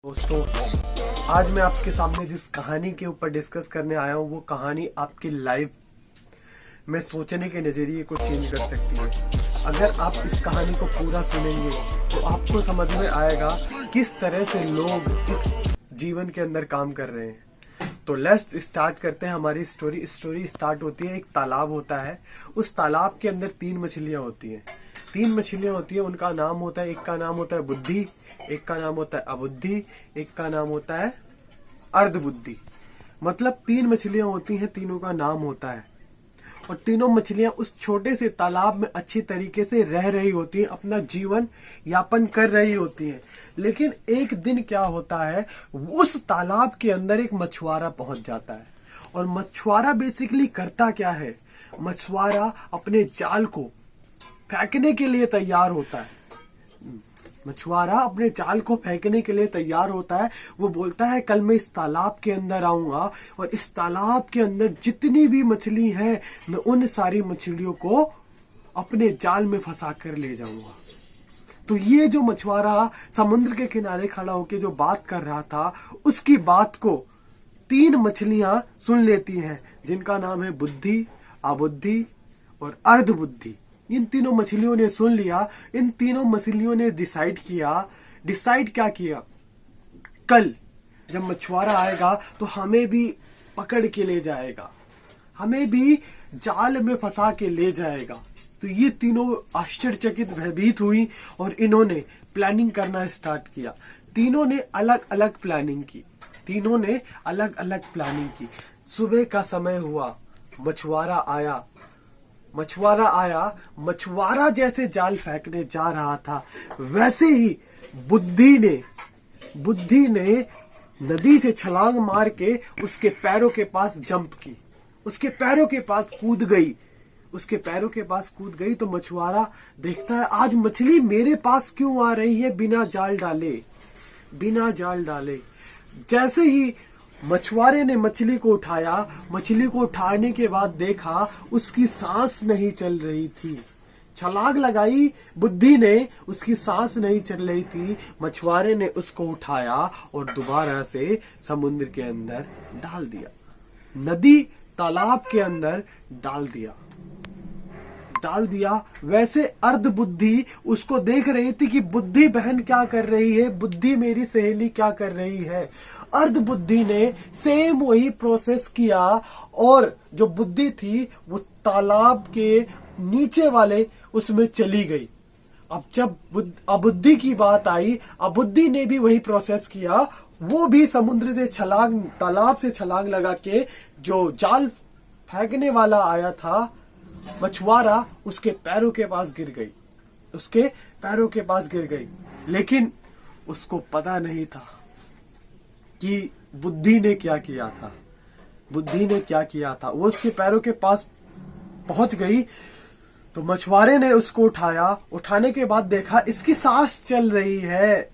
दोस्तों, आज मैं आपके सामने जिस कहानी के ऊपर डिस्कस करने आया हूँ वो कहानी आपकी लाइफ में सोचने के नजरिए को चेंज कर सकती है। अगर आप इस कहानी को पूरा सुनेंगे तो आपको समझ में आएगा किस तरह से लोग इस जीवन के अंदर काम कर रहे हैं। तो लेट्स स्टार्ट करते हैं हमारी स्टोरी। स्टोरी स्टार्ट होती है, एक तालाब होता है। उस तालाब के अंदर 3 मछलियां होती हैं। 3 मछलियां होती है, उनका नाम होता है, एक का नाम होता है बुद्धि, एक का नाम होता है अबुद्धि, एक का नाम होता है अर्धबुद्धि। मतलब 3 मछलियां होती हैं, तीनों का नाम होता है और तीनों मछलियां उस छोटे से तालाब में अच्छी तरीके से रह रही होती हैं, अपना जीवन यापन कर रही होती हैं। लेकिन एक दिन क्या होता है, उस तालाब के अंदर एक मछुआरा पहुंच जाता है। और मछुआरा बेसिकली करता क्या है, मछुआरा अपने जाल को फेंकने के लिए तैयार होता है। मछुआरा अपने जाल को फेंकने के लिए तैयार होता है। वो बोलता है कल मैं इस तालाब के अंदर आऊंगा और इस तालाब के अंदर जितनी भी मछली है मैं उन सारी मछलियों को अपने जाल में फंसा कर ले जाऊंगा। तो ये जो मछुआरा समुद्र के किनारे खड़ा होकर जो बात कर रहा था, उसकी बात को 3 मछलियां सुन लेती हैं, जिनका नाम है बुद्धि, अबुद्धि और अर्धबुद्धि। इन तीनों मछलियों ने सुन लिया। इन तीनों मछलियों ने डिसाइड क्या किया, कल जब मछुआरा आएगा तो हमें भी पकड़ के ले जाएगा, हमें भी जाल में फंसा के ले जाएगा। तो ये तीनों आश्चर्यचकित भयभीत हुई और इन्होंने प्लानिंग करना स्टार्ट किया। तीनों ने अलग अलग प्लानिंग की। सुबह का समय हुआ, मछुआरा आया। मछुआरा जैसे जाल फेंकने जा रहा था, वैसे ही बुद्धि ने नदी से छलांग मार के उसके पैरों के पास जंप की, उसके पैरों के पास कूद गई। तो मछुआरा देखता है आज मछली मेरे पास क्यों आ रही है बिना जाल डाले। जैसे ही मछुआरे ने मछली को उठाया, मछली को उठाने के बाद देखा उसकी सांस नहीं चल रही थी। छलांग लगाई बुद्धि ने, उसकी सांस नहीं चल रही थी। मछुआरे ने उसको उठाया और दोबारा से समुद्र के अंदर डाल दिया, नदी तालाब के अंदर डाल दिया। वैसे अर्धबुद्धि उसको देख रही थी कि बुद्धि बहन क्या कर रही है, बुद्धि मेरी सहेली क्या कर रही है। अर्धबुद्धि ने सेम वही प्रोसेस किया और जो बुद्धि थी वो तालाब के नीचे वाले उसमें चली गई। अब जब अबुद्धि की बात आई, अबुद्धि ने भी वही प्रोसेस किया। वो भी समुद्र से तालाब से छलांग लगा के जो जाल फेंकने वाला आया था मछुआरा, उसके पैरों के पास गिर गई। लेकिन उसको पता नहीं था कि बुद्धि ने क्या किया था। वो उसके पैरों के पास पहुंच गई तो मछुआरे ने उसको उठाया। उठाने के बाद देखा इसकी सांस चल रही है।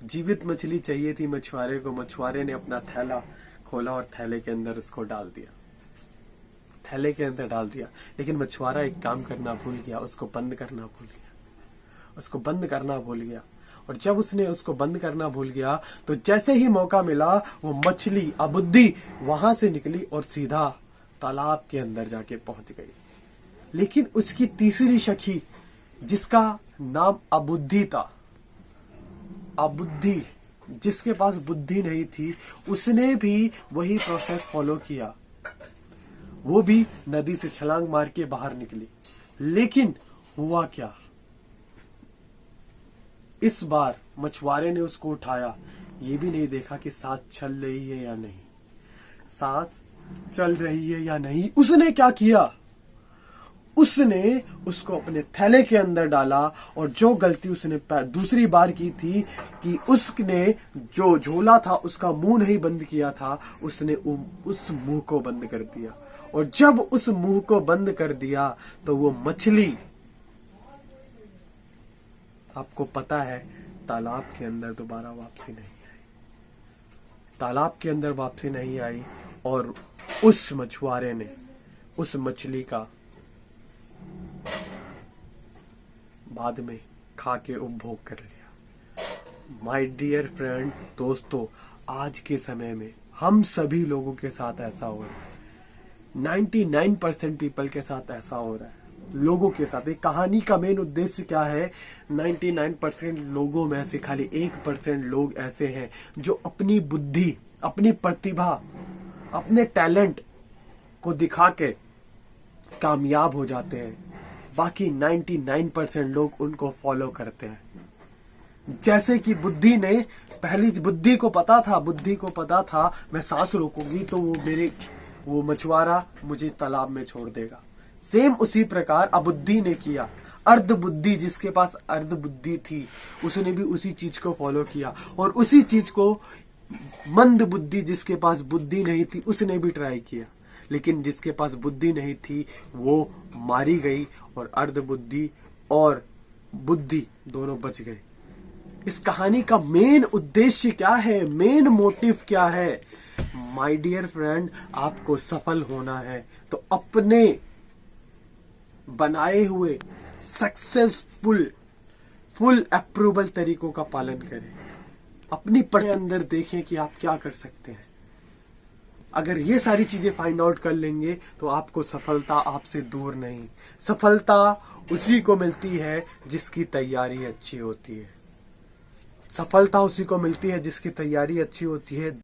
जीवित मछली चाहिए थी मछुआरे को। मछुआरे ने अपना थैला खोला और थैले के अंदर उसको डाल दिया। लेकिन मछुआरा एक काम करना भूल गया, उसको बंद करना भूल गया। और जब उसने उसको बंद करना भूल गया तो जैसे ही मौका मिला वो मछली अबुद्धि वहां से निकली और सीधा तालाब के अंदर जाके पहुंच गई। लेकिन उसकी तीसरी सखी, जिसका नाम अबुद्धि था, जिसके पास बुद्धि नहीं थी, उसने भी वही प्रोसेस फॉलो किया। वो भी नदी से छलांग मार के बाहर निकली। लेकिन हुआ क्या, इस बार मछुआरे ने उसको उठाया, ये भी नहीं देखा कि सांस चल रही है या नहीं। उसने क्या किया, उसने उसको अपने थैले के अंदर डाला। और जो गलती उसने दूसरी बार की थी कि उसने जो झोला था उसका मुंह नहीं बंद किया था, उसने उस मुंह को बंद कर दिया। और जब उस मुंह को बंद कर दिया तो वो मछली, आपको पता है, तालाब के अंदर दोबारा वापसी नहीं आई। और उस मछुआरे ने उस मछली का बाद में खा के उपभोग कर लिया। माय डियर फ्रेंड, दोस्तों, आज के समय में हम सभी लोगों के साथ ऐसा हो रहा है। 99% पीपल के साथ ऐसा हो रहा है। लोगों के साथ एक कहानी का मेन उद्देश्य क्या है? 99% लोगों में से खाली 1% लोग ऐसे हैं जो अपनी बुद्धि, अपनी प्रतिभा, अपने टैलेंट को दिखा के कामयाब हो जाते हैं। बाकी 99% लोग उनको फॉलो करते हैं। जैसे कि बुद्धि ने, पहली बुद्धि को पता था मैं सांस रोकूंगी तो वो मछुआरा मुझे तालाब में छोड़ देगा। सेम उसी प्रकार अबुद्धि ने किया। अर्ध बुद्धि, जिसके पास अर्ध बुद्धि थी, उसने भी उसी चीज को फॉलो किया। और उसी चीज को मंद बुद्धि, जिसके पास बुद्धि नहीं थी, उसने भी ट्राई किया। लेकिन जिसके पास बुद्धि नहीं थी वो मारी गई और अर्ध बुद्धि और बुद्धि दोनों बच गए। इस कहानी का मेन उद्देश्य क्या है? मेन मोटिव क्या है? माय डियर फ्रेंड, आपको सफल होना है तो अपने बनाए हुए सक्सेसफुल फुल अप्रूवल तरीकों का पालन करें। अपनी पढ़े अंदर देखें कि आप क्या कर सकते हैं। अगर ये सारी चीजें फाइंड आउट कर लेंगे तो आपको सफलता आपसे दूर नहीं। सफलता उसी को मिलती है जिसकी तैयारी अच्छी होती है। सफलता उसी को मिलती है जिसकी तैयारी अच्छी होती है।